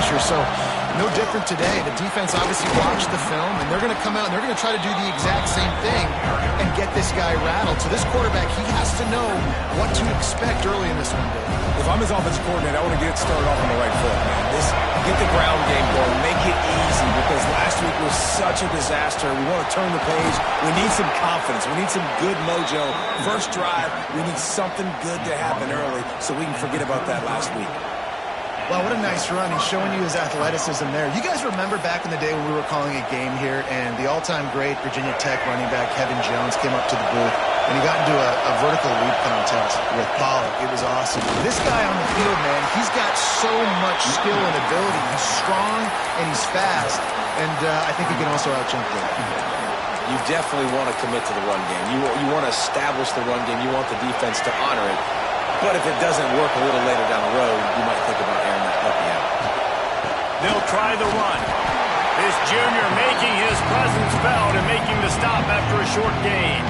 pressure. So no different today. The defense obviously watched the film, and they're going to come out and they're going to try to do the exact same thing and get this guy rattled. So this quarterback, he has to know what to expect early in this one, Dave. If I'm his offensive coordinator, I want to get it started off on the right foot, man. Get the ground game going, make it easy, because last week was such a disaster. We want to turn the page. We need some confidence. We need some good mojo. First drive, we need something good to happen early so we can forget about that last week. Wow, what a nice run. He's showing you his athleticism there. You guys remember back in the day when we were calling a game here and the all-time great Virginia Tech running back Kevin Jones came up to the booth and he got into a vertical leap contest with Pollock. It was awesome. This guy on the field, man, he's got so much skill and ability. He's strong and he's fast, and I think he can also out-jump them. You definitely want to commit to the run game. You want to establish the run game. You want the defense to honor it. But if it doesn't work a little later down the road, you might think about airing that puppy out. They'll try the run. This junior making his presence felt and making the stop after a short gain.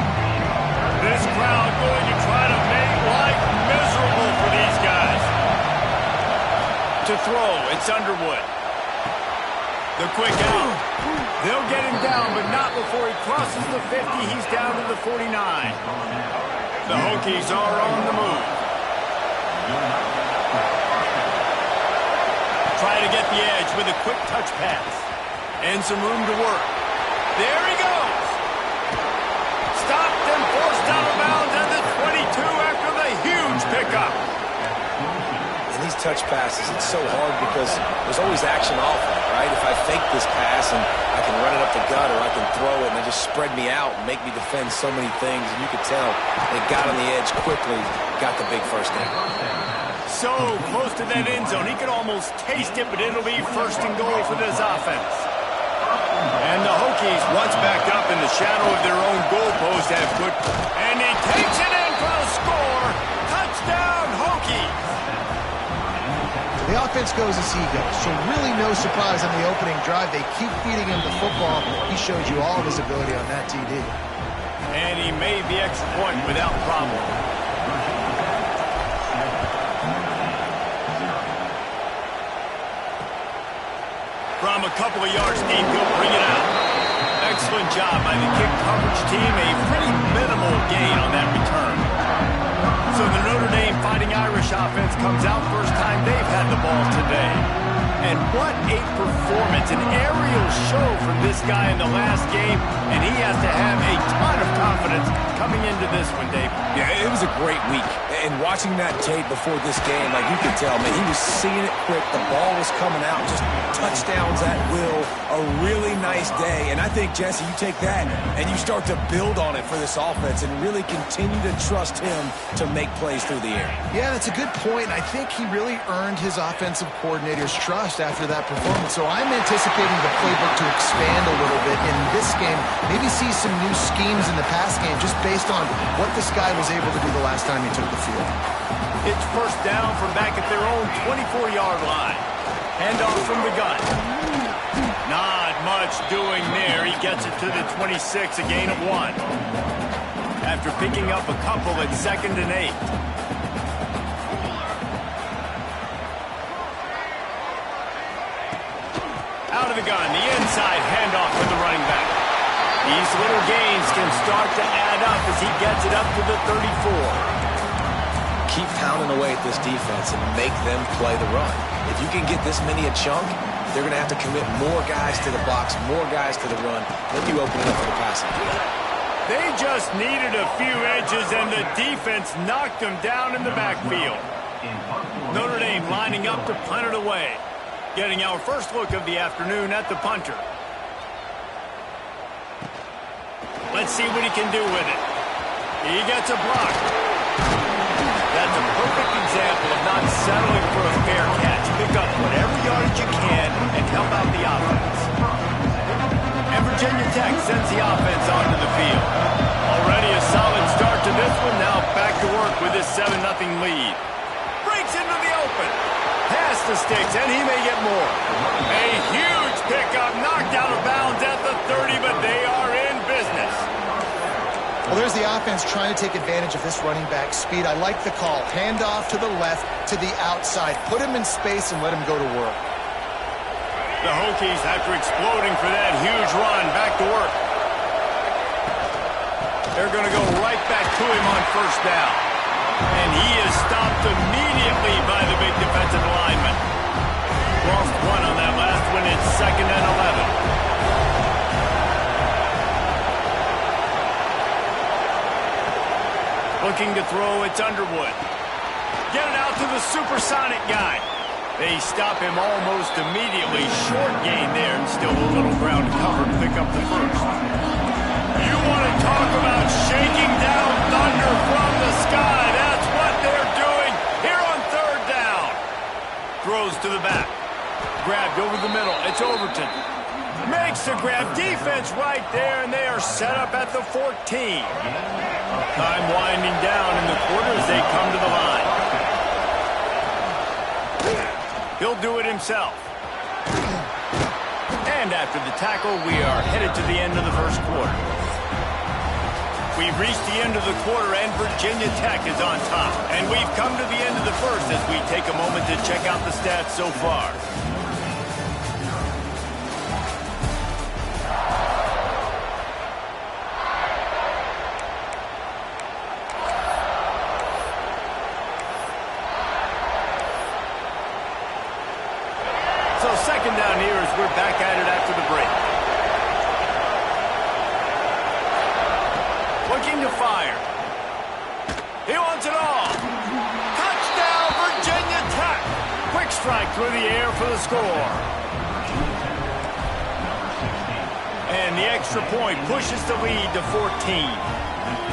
This crowd going to try to make life miserable for these guys. To throw, it's Underwood. The quick out. They'll get him down, but not before he crosses the 50. He's down to the 49. The Hokies are on the move. Try to get the edge with a quick touch pass. And some room to work. There he goes. Stopped and forced out of bounds at the 22 after the huge pickup. And these touch passes, it's so hard because there's always action off of it, right? If I fake this pass and I can run it up the gut or I can throw it and they just spread me out and make me defend so many things. And you could tell they got on the edge quickly, got the big first down. So close to that end zone. He could almost taste it, but it'll be first and goal for this offense. And the Hokies, once backed up in the shadow of their own goalpost, have put... And he takes it in for a score. Touchdown, Hokies. The offense goes as he goes, so really no surprise on the opening drive. They keep feeding him the football. He showed you all of his ability on that TD. And he made the extra point without problem. From a couple of yards deep, he'll bring it out. Excellent job by the kick coverage team. A pretty minimal gain on that return. So the Notre Dame Fighting Irish offense comes out first time they've had the ball today. And what a performance, an aerial show from this guy in the last game, and he has to have a ton of confidence coming into this one, Dave. Yeah, it was a great week. And watching that tape before this game, like you could tell, man, he was seeing it quick. The ball was coming out, just touchdowns at will. A really nice day. And I think, Jesse, you take that and you start to build on it for this offense and really continue to trust him to make plays through the air. Yeah, that's a good point. I think he really earned his offensive coordinator's trust after that performance. So I'm anticipating the playbook to expand a little bit in this game. Maybe see some new schemes in the pass game just based on what this guy was able to do the last time he took the field. It's first down from back at their own 24-yard line. Handoff from the gun. Not much doing there. He gets it to the 26, a gain of 1. After picking up a couple at 2nd and 8. Out of the gun, the inside handoff for the running back. These little gains can start to add up as he gets it up to the 34. Keep pounding away at this defense and make them play the run. If you can get this many a chunk, they're going to have to commit more guys to the box, more guys to the run. Then you open it up for the passing game. They just needed a few edges, and the defense knocked them down in the backfield. Notre Dame lining up to punt it away. Getting our first look of the afternoon at the punter. Let's see what he can do with it. He gets a block. That's a perfect example of not settling for a fair catch. Pick up whatever yardage you can and help out the offense. And Virginia Tech sends the offense onto the field. Already a solid start to this one. Now back to work with this 7-0 lead. Breaks into the open. Pass the sticks, and he may get more. A huge pickup, knocked out of bounds at the 30, but they are in business. Well, there's the offense trying to take advantage of this running back speed. I like the call. Hand off to the left, to the outside. Put him in space and let him go to work. The Hokies, after exploding for that huge run, back to work. They're going to go right back to him on first down. And he is stopped immediately by the big defensive lineman. Lost one on that last one. It's 2nd and 11. Looking to throw, it's Underwood. Get it out to the supersonic guy. They stop him almost immediately. Short gain there, and still a little ground to cover to pick up the first. You want to talk about shaking down thunder from the sky. That's what they're doing here on 3rd down. Throws to the back. Grabbed over the middle. It's Overton. Makes the grab. Defense right there, and they are set up at the 14. Time winding down in the quarter as they come to the line. He'll do it himself. And after the tackle, we are headed to the end of the first quarter. We've reached the end of the quarter, and Virginia Tech is on top. And we've come to the end of the first as we take a moment to check out the stats so far. So 2nd down here as we're back at it after the break. Looking to fire. He wants it all. Touchdown, Virginia Tech. Quick strike through the air for the score. And the extra point pushes the lead to 14.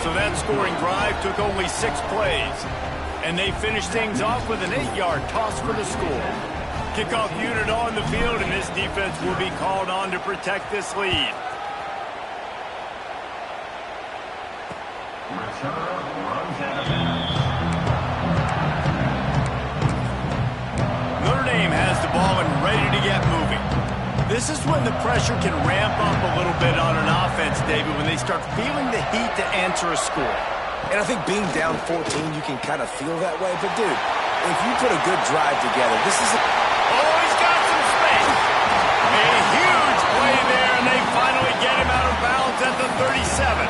So that scoring drive took only 6 plays. And they finished things off with an 8-yard toss for the score. Kickoff unit on the field, and this defense will be called on to protect this lead. Notre Dame has the ball and ready to get moving. This is when the pressure can ramp up a little bit on an offense, David, when they start feeling the heat to answer a score. And I think being down 14, you can kind of feel that way. But, dude, if you put a good drive together, this is Oh, he's got some space. A huge play there, and they finally get him out of bounds at the 37.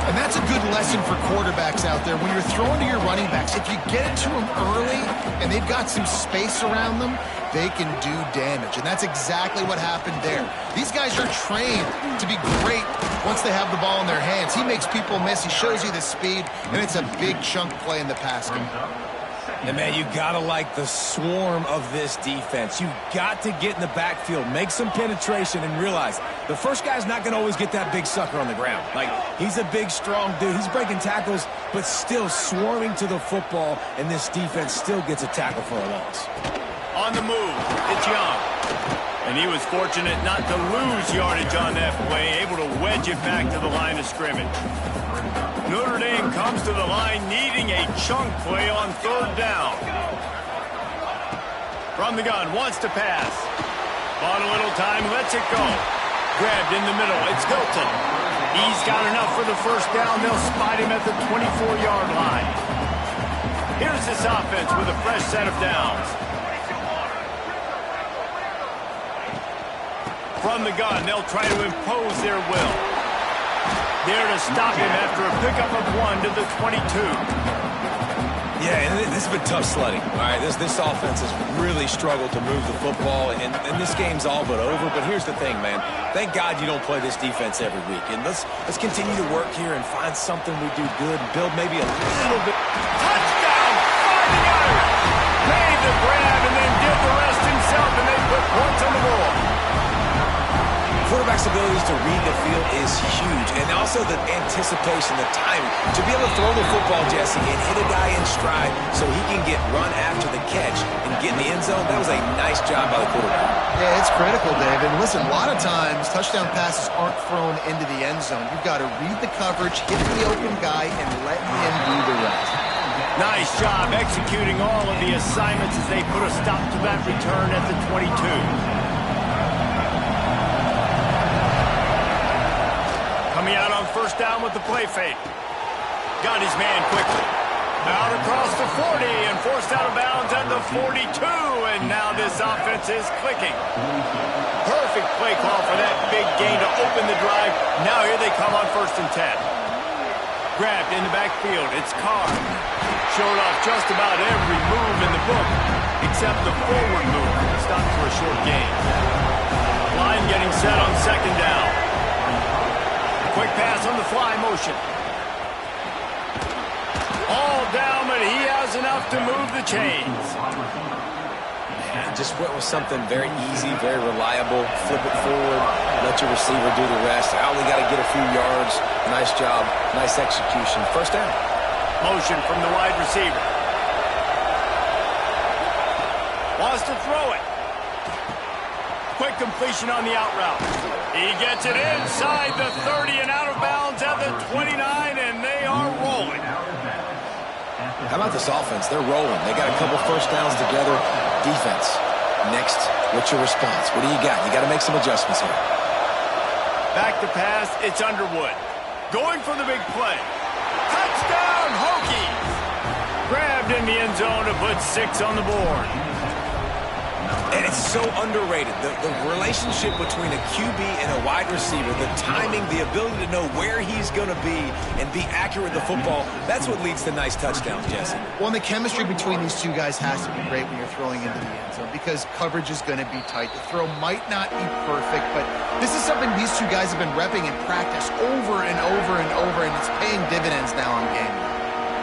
And that's a good lesson for quarterbacks out there. When you're throwing to your running backs, if you get it to them early and they've got some space around them, they can do damage. And that's exactly what happened there. These guys are trained to be great once they have the ball in their hands. He makes people miss. He shows you the speed, and it's a big chunk play in the pass game. And, man, you got to like the swarm of this defense. You've got to get in the backfield, make some penetration, and realize the first guy's not going to always get that big sucker on the ground. Like, he's a big, strong dude. He's breaking tackles, but still swarming to the football, and this defense still gets a tackle for a loss. On the move, it's Young. And he was fortunate not to lose yardage on that play, able to wedge it back to the line of scrimmage. Notre Dame comes to the line needing a chunk play on 3rd down. From the gun, wants to pass. Bought a little time, lets it go. Grabbed in the middle, it's Hilton. He's got enough for the first down. They'll spot him at the 24-yard line. Here's this offense with a fresh set of downs. From the gun, they'll try to impose their will. There to stop him after a pickup of 1 to the 22. Yeah, and this has been tough sledding. All right, this offense has really struggled to move the football, and this game's all but over. But here's the thing, man. Thank God you don't play this defense every week. And let's continue to work here and find something we do good and build maybe a little bit. Touchdown! 5 yards! Made the grab and then did the rest himself, and they put points on the board. Quarterback's abilities to read the field is huge, and also the anticipation, the timing. To be able to throw the football, Jesse, and hit a guy in stride so he can get run after the catch and get in the end zone, that was a nice job by the quarterback. Yeah, it's critical, David. Listen, a lot of times touchdown passes aren't thrown into the end zone. You've got to read the coverage, hit the open guy, and let him do the rest. Nice job executing all of the assignments as they put a stop to that return at the 22. Coming out on first down with the play fake. Got his man quickly. Out across the 40 and forced out of bounds at the the 42, and now this offense is clicking. Perfect play call for that big gain to open the drive. Now here they come on 1st and 10. Grabbed in the backfield. It's Carr. Showed off just about every move in the book, except the forward move. Stopped for a short gain. Line getting set on 2nd down. Quick pass on the fly motion. All down, but he has enough to move the chains. Man, just went with something very easy, very reliable. Flip it forward, let your receiver do the rest. I only got to get a few yards. Nice job, nice execution. 1st down. Motion from the wide receiver. Wants to throw it. Quick completion on the out route. He gets it inside the 30 and out of bounds at the 29, and they are rolling. How about this offense? They're rolling. They got a couple 1st downs together. Defense. Next, what's your response? What do you got? You got to make some adjustments here. Back to pass. It's Underwood. Going for the big play. Touchdown, Hokies! Grabbed in the end zone to put 6 on the board. And it's so underrated. The relationship between a QB and a wide receiver, the timing, the ability to know where he's going to be and be accurate with the football, that's what leads to nice touchdowns, Jesse. Well, and the chemistry between these two guys has to be great when you're throwing into the end zone because coverage is going to be tight. The throw might not be perfect, but this is something these two guys have been repping in practice over and over and over, and it's paying dividends now on game.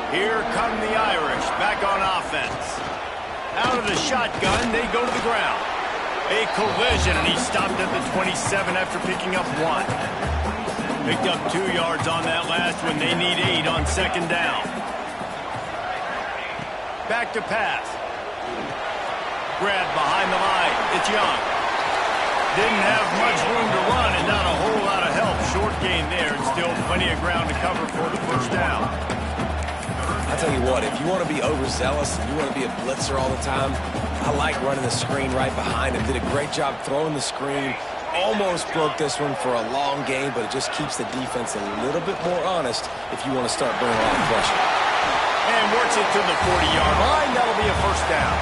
Here come the Irish back on offense. Out of the shotgun, they go to the ground. A collision, and he stopped at the 27 after picking up 1. Picked up 2 yards on that last one. They need 8 on 2nd down. Back to pass. Grabbed behind the line. It's Young. Didn't have much room to run and not a whole lot of help. Short gain there, and still plenty of ground to cover for the 1st down. I'll tell you what, if you want to be overzealous and you want to be a blitzer all the time, I like running the screen right behind him. Did a great job throwing the screen. Almost broke this one for a long game, but it just keeps the defense a little bit more honest if you want to start bringing a lot of pressure. And works it to the 40-yard line. That'll be a 1st down.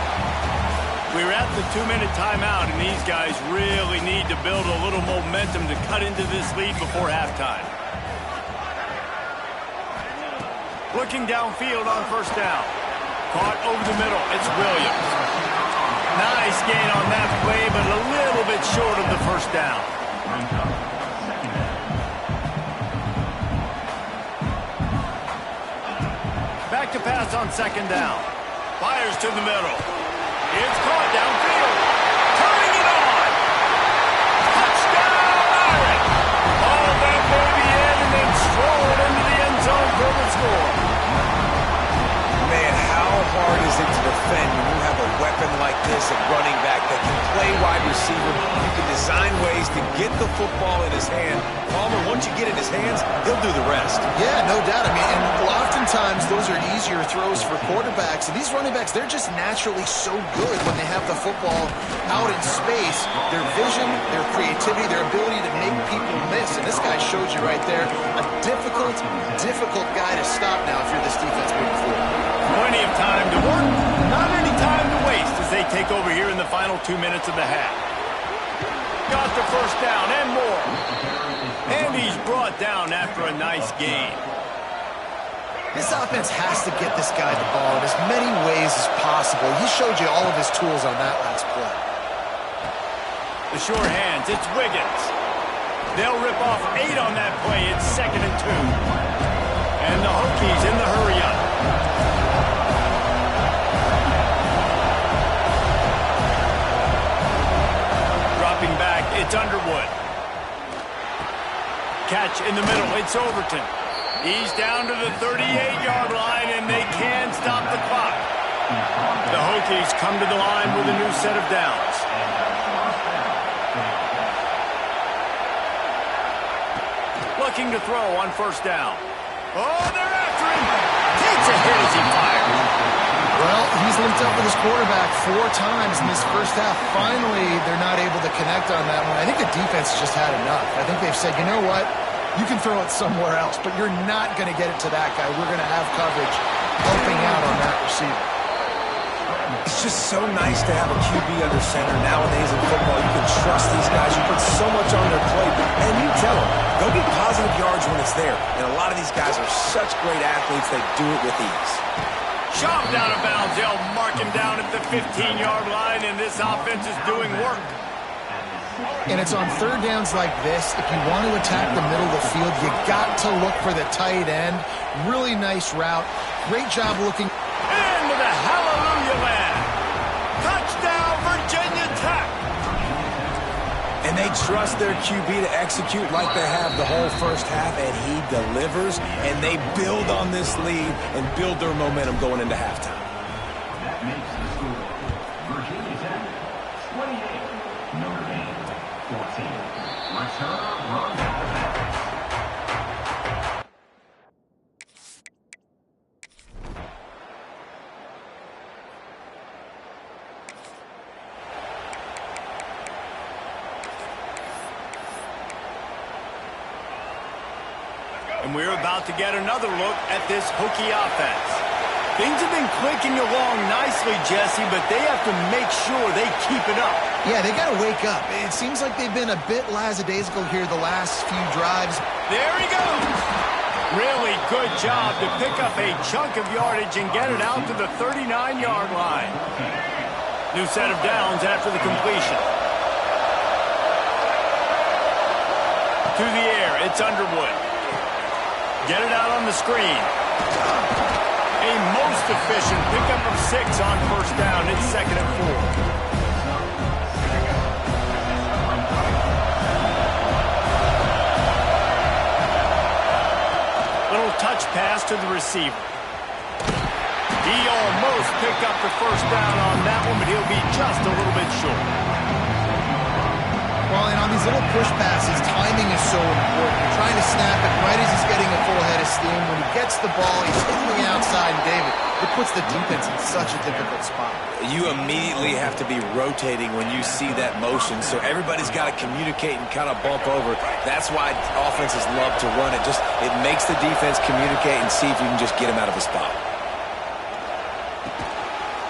We're at the 2-minute timeout, and these guys really need to build a little momentum to cut into this lead before halftime. Looking downfield on 1st down. Caught over the middle. It's Williams. Nice gain on that play, but a little bit short of the 1st down. Back to pass on 2nd down. Fires to the middle. It's caught downfield. Turning it on. Touchdown, Irish. All that baby in and then stroll it into the end zone for the score. Man, how hard is it to defend when you have a weapon like this at running back that can play wide receiver? You can design ways to get the football in his hand. Palmer, once you get it in his hands, he'll do the rest. Yeah, no doubt. I mean, and oftentimes those are easier throws for quarterbacks. And these running backs, they're just naturally so good when they have the football out in space. Their vision, their creativity, their ability to make people miss. And this guy showed you right there, a difficult guy to stop now if you're this defense moving forward. Plenty of time to work, not any time to waste as they take over here in the final 2 minutes of the half. Got the 1st down and more. And he's brought down after a nice gain. This offense has to get this guy the ball in as many ways as possible. He showed you all of his tools on that last play. The short hands, it's Wiggins. They'll rip off 8 on that play. It's 2nd and 2. And the Hokies in the hurry-up. Dropping back, it's Underwood. Catch in the middle, it's Overton. He's down to the 38-yard line, and they can stop the clock. The Hokies come to the line with a new set of downs. Looking to throw on 1st down. Oh, they're after him. Takes a hit as he fires. Well, he's linked up with his quarterback 4 times in this 1st half. Finally, they're not able to connect on that one. I think the defense just had enough. I think they've said, you know what? You can throw it somewhere else, but you're not going to get it to that guy. We're going to have coverage helping out on that receiver. It's just so nice to have a QB under center. Nowadays in football, you can trust these guys. You put so much on their plate, and you tell them, go get positive yards when it's there. And a lot of these guys are such great athletes, they do it with ease. Shoved out of bounds. They'll mark him down at the 15-yard line, and this offense is doing work. And it's on third downs like this. If you want to attack the middle of the field, you got to look for the tight end. Really nice route. Great job looking. Into the hallelujah land. Touchdown, Virginia Tech. And they trust their QB to execute like they have the whole first half, and he delivers, and they build on this lead and build their momentum going into halftime. That makes the score Virginia Tech 28, Notre Dame 14. Return run back. And we're about to get another look at this Hokie offense. Things have been clicking along nicely, Jesse, but they have to make sure they keep it up. Yeah, they got to wake up. It seems like they've been a bit lackadaisical here the last few drives. There he goes. Really good job to pick up a chunk of yardage and get it out to the 39-yard line. New set of downs after the completion. To the air, it's Underwood. Get it out on the screen. A most efficient pickup of 6 on first down. It's 2nd and 4. Little touch pass to the receiver. He almost picked up the first down on that one, but he'll be just a little bit short. Well, and on these little push passes, timing is so important. You're trying to snap it right as he's getting a full head of steam. When he gets the ball, he's hitting the outside, and David, it puts the defense in such a difficult spot. You immediately have to be rotating when you see that motion, so everybody's got to communicate and kind of bump over. That's why offenses love to run it. It makes the defense communicate and see if you can just get him out of a spot.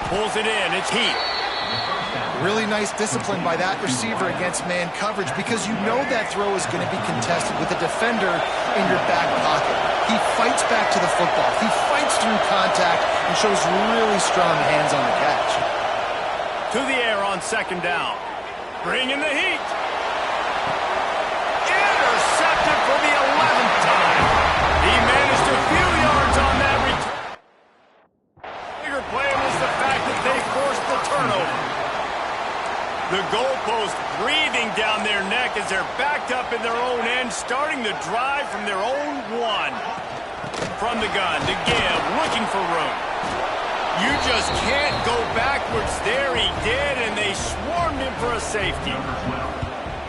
Pulls it in. It's Heat. Really nice discipline by that receiver against man coverage, because you know that throw is going to be contested with a defender in your back pocket. He fights back to the football. He fights through contact and shows really strong hands on the catch. To the air on 2nd down. Bringing the heat. Intercepted for the 11th time. He managed a few yards on that return. Bigger play was the fact that they forced the turnover. The goalpost breathing down their neck as they're backed up in their own end, starting the drive from their own 1. From the gun to give, looking for room. You just can't go backwards. There he did, and they swarmed him for a safety.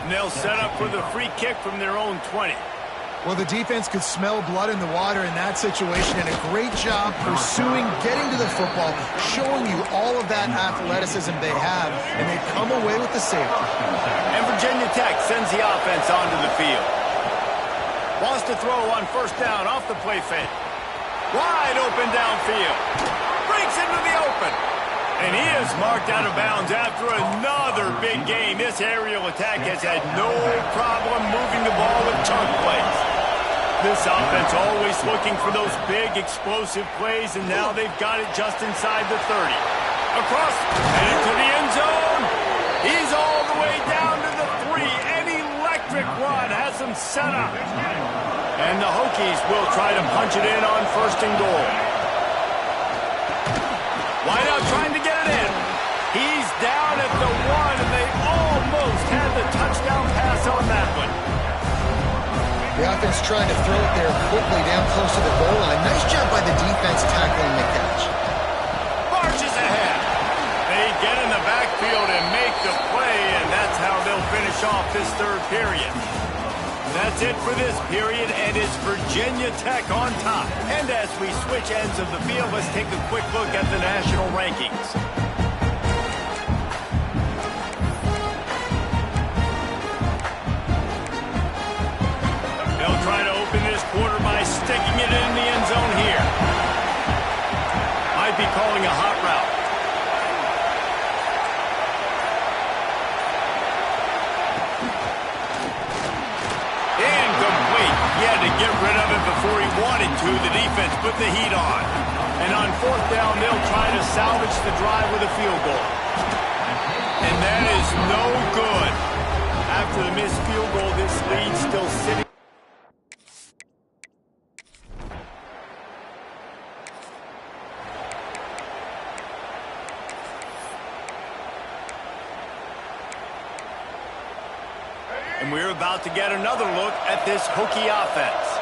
And they'll set up for the free kick from their own 20. Well, the defense could smell blood in the water in that situation, and a great job pursuing, getting to the football, showing you all of that athleticism they have, and they come away with the safety. And Virginia Tech sends the offense onto the field. Wants to throw on first down off the play fake. Wide open downfield. Breaks into the open. And he is marked out of bounds after another big game. This aerial attack has had no problem moving the ball with chunk plays. This offense always looking for those big, explosive plays, and now they've got it just inside the 30. Across, and into the end zone. He's all the way down to the 3. An electric run has him set up. And the Hokies will try to punch it in on 1st and goal. Wideout trying to get it in. He's down at the 1, and they almost had the touchdown pass on that one. The offense trying to throw it there quickly down close to the goal line. Nice job by the defense tackling the catch. Marches ahead. They get in the backfield and make the play, and that's how they'll finish off this 3rd period. That's it for this period, and it's Virginia Tech on top. And as we switch ends of the field, let's take a quick look at the national rankings. They'll try to open this quarter by sticking it in the end zone here. Might be calling a hot route. defense put the heat on. And on fourth down, they'll try to salvage the drive with a field goal. And that is no good. After the missed field goal, this lead still sitting. And we're about to get another look at this Hokie offense.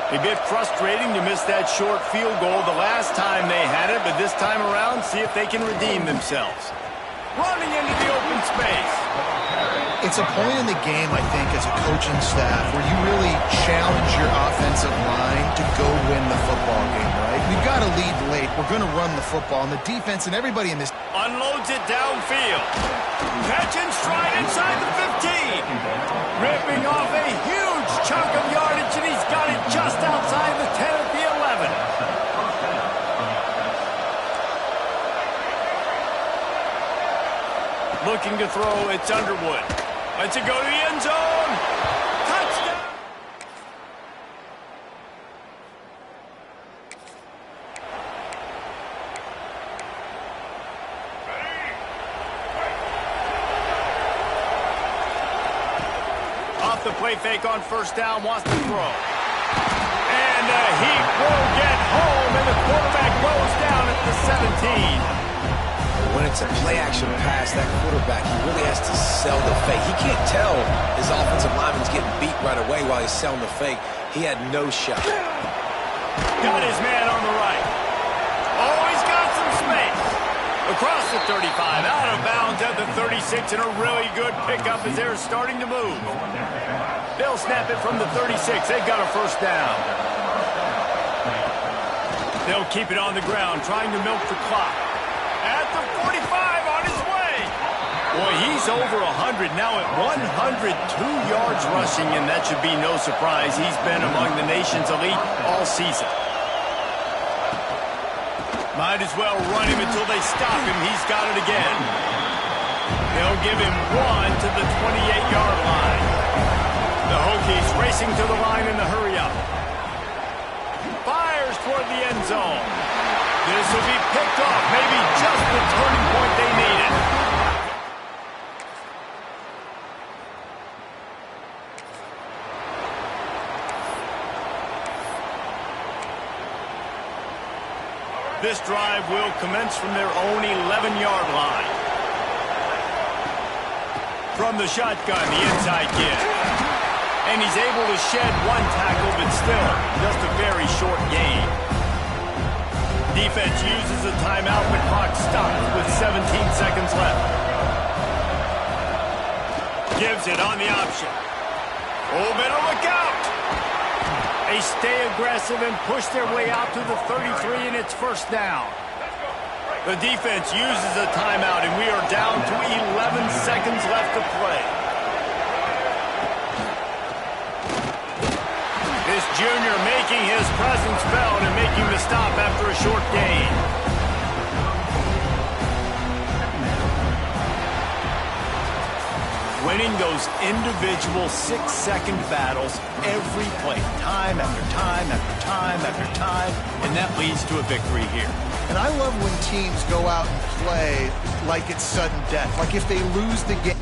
A bit frustrating to miss that short field goal the last time they had it, but this time around, see if they can redeem themselves. Running into the open space. It's a point in the game, I think, as a coaching staff, where you really challenge your offensive line to go win the football game, right? We've got to lead late. We're going to run the football, and the defense and everybody in this... Unloads it downfield. Catch and stride inside the 15. Ripping off a huge chunk of yardage, and he's got it just outside the 10 at the 11. Looking to throw, it's Underwood. Lets it go to the end zone. Touchdown! Off the play fake on first down, wants to throw. And he will get home, and the quarterback goes down at the 17. When it's a play-action pass, that quarterback, he really has to sell the fake. He can't tell his offensive lineman's getting beat right away while he's selling the fake. He had no shot. Got his man on the right. Oh, he's got some space. Across the 35, out of bounds at the 36, and a really good pickup as they're starting to move. They'll snap it from the 36. They've got a first down. They'll keep it on the ground, trying to milk the clock. At the 45, on his way. Boy, he's over 100 now at 102 yards rushing, and that should be no surprise. He's been among the nation's elite all season. Might as well run him until they stop him. He's got it again. They'll give him one to the 28-yard line. The Hokies racing to the line in the hurry-up. Fires toward the end zone. This will be picked off, maybe just the turning point they needed. This drive will commence from their own 11-yard line. From the shotgun, the inside kid. And he's able to shed one tackle, but still just a very short gain. Defense uses a timeout. The clock stops with 17 seconds left. Gives it on the option. Oh, better look out. They stay aggressive and push their way out to the 33, and it's first down. The defense uses a timeout, and we are down to 11 seconds left to play. This junior making his presence felt and making the stop after a short gain. Winning those individual 6-second battles every play, time after time after time after time, and that leads to a victory here. And I love when teams go out and play like it's sudden death. Like if they lose the game.